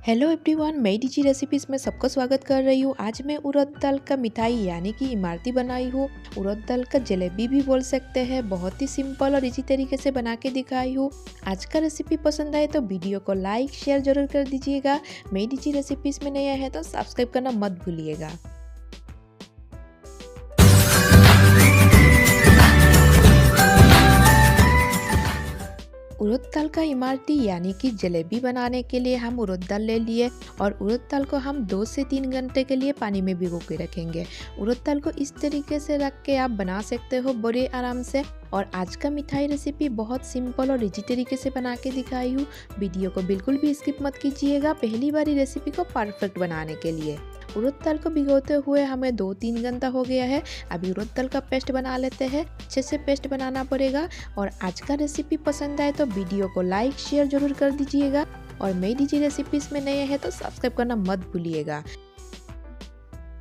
Hello everyone, मैं DG recipes में सबका स्वागत कर रही हूँ। आज मैं उड़द दाल का मिठाई यानी कि इमरती बनाई हूँ। उड़द दाल का जलेबी भी बोल सकते हैं। बहुत ही सिंपल और इजी तरीके से बना के दिखाई हूँ। आज का रेसिपी पसंद आए तो वीडियो को लाइक शेयर जरूर कर दीजिएगा। मैं डीजी रेसिपीज़ में नया है तो सब्सक्राइब करना मत भूलिएगा। उड़द दाल का इमरती यानी कि जलेबी बनाने के लिए हम उड़द दाल ले लिए और उड़द दाल को हम 2 से 3 घंटे के लिए पानी में भिगो के रखेंगे। उड़द दाल को इस तरीके से रख के आप बना सकते हो बड़े आराम से। और आज का मिठाई रेसिपी बहुत सिंपल और इजी तरीके से बना के दिखाई हूँ। वीडियो को बिल्कुल भी स्किप मत कीजिएगा पहली बारी रेसिपी को परफेक्ट बनाने के लिए। उड़द दाल को भिगोते हुए हमें 2-3 घंटा हो गया है। अभी उड़द दाल का पेस्ट बना लेते हैं। अच्छे से पेस्ट बनाना पड़ेगा। और आज का रेसिपी पसंद आए तो वीडियो को लाइक शेयर जरूर कर दीजिएगा। और मैं डीजी रेसिपीज में नए हैं तो सब्सक्राइब करना मत भूलिएगा।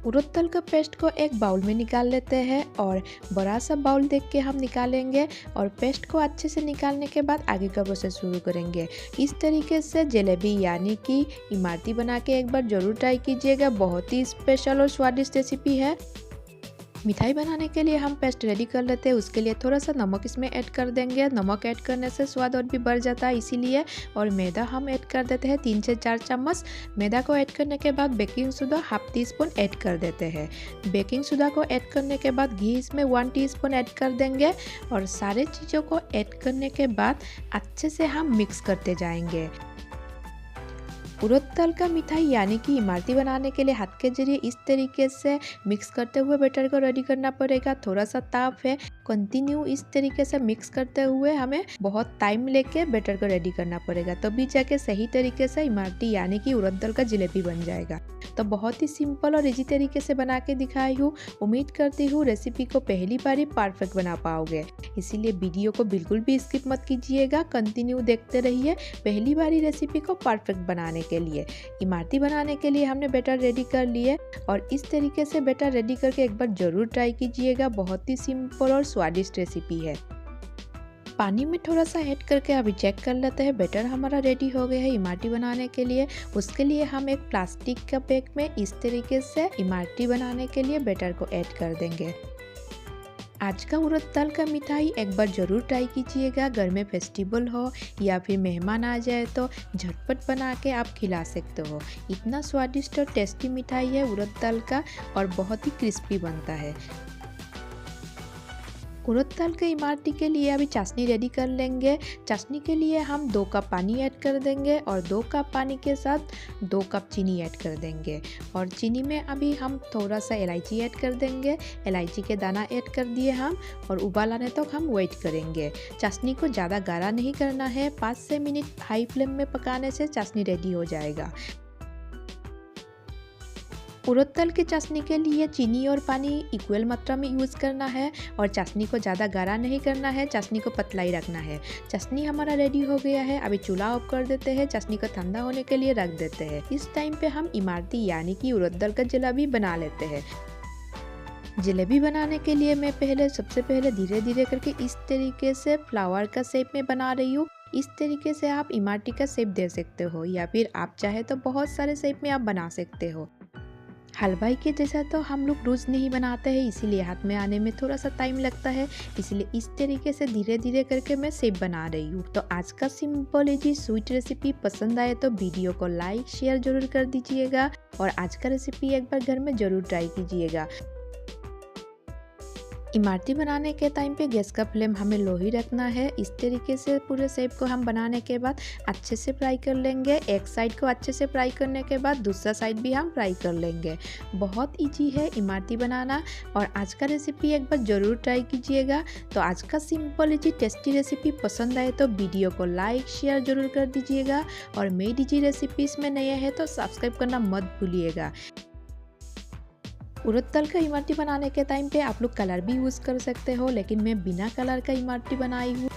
उड़द दाल का पेस्ट को एक बाउल में निकाल लेते हैं और बड़ा सा बाउल देख के हम निकालेंगे। और पेस्ट को अच्छे से निकालने के बाद आगे का प्रोसेस शुरू करेंगे। इस तरीके से जलेबी यानी कि इमरती बना के एक बार जरूर ट्राई कीजिएगा। बहुत ही स्पेशल और स्वादिष्ट रेसिपी है। मिठाई बनाने के लिए हम पेस्ट रेडी कर लेते हैं। उसके लिए थोड़ा सा नमक इसमें ऐड कर देंगे। नमक ऐड करने से स्वाद और भी बढ़ जाता है इसीलिए। और मैदा हम ऐड कर देते हैं 3 से 4 चम्मच। मैदा को ऐड करने के बाद बेकिंग सोडा ½ टीस्पून ऐड कर देते हैं। बेकिंग सोडा को ऐड करने के बाद घी इसमें 1 टीस्पून ऐड कर देंगे। और सारे चीज़ों को ऐड करने के बाद अच्छे से हम मिक्स करते जाएंगे। उड़द दाल का मिठाई यानी कि इमरती बनाने के लिए हाथ के जरिए इस तरीके से मिक्स करते हुए बैटर को रेडी करना पड़ेगा। थोड़ा सा टफ है। कंटिन्यू इस तरीके से मिक्स करते हुए हमें बहुत टाइम लेके बैटर को रेडी करना पड़ेगा, तभी जाके सही तरीके से इमरती यानी कि उड़द दाल का जलेबी बन जाएगा। तो बहुत ही सिंपल और इजी तरीके से बना के दिखाई हूँ। उम्मीद करती हूँ रेसिपी को पहली बार ही परफेक्ट बना पाओगे। इसीलिए वीडियो को बिल्कुल भी स्किप मत कीजिएगा, कंटिन्यू देखते रहिए पहली बार ही रेसिपी को परफेक्ट बनाने के लिए। इमरती बनाने के लिए हमने बैटर रेडी कर लिए और इस तरीके से बैटर रेडी करके एक बार जरूर ट्राई कीजिएगा। बहुत ही सिंपल और स्वादिष्ट रेसिपी है। पानी में थोड़ा सा ऐड करके अभी चेक कर लेते हैं। बैटर हमारा रेडी हो गया है इमरती बनाने के लिए। उसके लिए हम एक प्लास्टिक का बैग में इस तरीके से इमरती बनाने के लिए बैटर को ऐड कर देंगे। आज का उड़द दाल का मिठाई एक बार ज़रूर ट्राई कीजिएगा। घर में फेस्टिवल हो या फिर मेहमान आ जाए तो झटपट बना के आप खिला सकते हो। इतना स्वादिष्ट और टेस्टी मिठाई है उड़द दाल का और बहुत ही क्रिस्पी बनता है। उड़द दाल के इमरती के लिए अभी चाशनी रेडी कर लेंगे। चाशनी के लिए हम 2 कप पानी ऐड कर देंगे और 2 कप पानी के साथ 2 कप चीनी ऐड कर देंगे। और चीनी में अभी हम थोड़ा सा इलायची ऐड कर देंगे। इलायची के दाना ऐड कर दिए हम और उबाल आने तक हम वेट करेंगे। चाशनी को ज़्यादा गाढ़ा नहीं करना है। 5 से मिनट हाई फ्लेम में पकाने से चाशनी रेडी हो जाएगा। उड़द दाल की चाशनी के लिए चीनी और पानी इक्वल मात्रा में यूज़ करना है और चाशनी को ज़्यादा गाढ़ा नहीं करना है, चाशनी को पतला ही रखना है। चाशनी हमारा रेडी हो गया है। अभी चूल्हा ऑफ कर देते हैं। चाशनी को ठंडा होने के लिए रख देते हैं। इस टाइम पे हम इमरती यानी कि उड़द दाल का जलेबी बना लेते हैं। जलेबी बनाने के लिए मैं सबसे पहले धीरे धीरे करके इस तरीके से फ्लावर का शेप में बना रही हूँ। इस तरीके से आप इमरती का शेप दे सकते हो या फिर आप चाहे तो बहुत सारे शेप में आप बना सकते हो। हलवाई के जैसा तो हम लोग रोज नहीं बनाते हैं, इसीलिए हाथ में आने में थोड़ा सा टाइम लगता है। इसलिए इस तरीके से धीरे धीरे करके मैं शेप बना रही हूँ। तो आज का सिंपल इजी स्वीट रेसिपी पसंद आए तो वीडियो को लाइक शेयर जरूर कर दीजिएगा और आज का रेसिपी एक बार घर में जरूर ट्राई कीजिएगा। इमरती बनाने के टाइम पे गैस का फ्लेम हमें लो ही रखना है। इस तरीके से पूरे शेप को हम बनाने के बाद अच्छे से फ्राई कर लेंगे। एक साइड को अच्छे से फ्राई करने के बाद दूसरा साइड भी हम फ्राई कर लेंगे। बहुत इजी है इमरती बनाना और आज का रेसिपी एक बार ज़रूर ट्राई कीजिएगा। तो आज का सिंपल इजी टेस्टी रेसिपी पसंद आए तो वीडियो को लाइक शेयर जरूर कर दीजिएगा। और मैं डीजी रेसिपीज़ में नए हैं तो सब्सक्राइब करना मत भूलिएगा। उड़द दाल का इमरती बनाने के टाइम पे आप लोग कलर भी यूज़ कर सकते हो, लेकिन मैं बिना कलर का इमरती बनाई हूँ।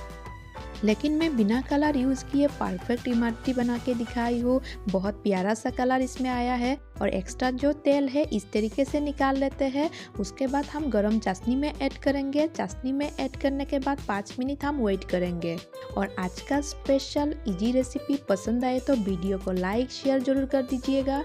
लेकिन मैं बिना कलर यूज़ किए परफेक्ट इमरती बना के दिखाई हूँ। बहुत प्यारा सा कलर इसमें आया है। और एक्स्ट्रा जो तेल है इस तरीके से निकाल लेते हैं। उसके बाद हम गरम चाशनी में ऐड करेंगे। चाशनी में ऐड करने के बाद 5 मिनट हम वेट करेंगे। और आज का स्पेशल इजी रेसिपी पसंद आए तो वीडियो को लाइक शेयर जरूर कर दीजिएगा।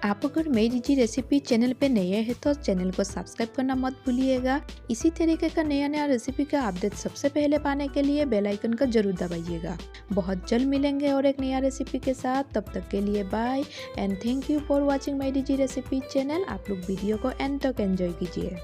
आप अगर मेरी इजी रेसिपी चैनल पे नए हैं तो चैनल को सब्सक्राइब करना मत भूलिएगा। इसी तरीके का नया रेसिपी का अपडेट सबसे पहले पाने के लिए बेल आइकन को जरूर दबाइएगा। बहुत जल्द मिलेंगे और एक नया रेसिपी के साथ। तब तक के लिए bye and thank you for watching my easy recipe channel. आप लोग वीडियो को एंड तक एंजॉय कीजिए।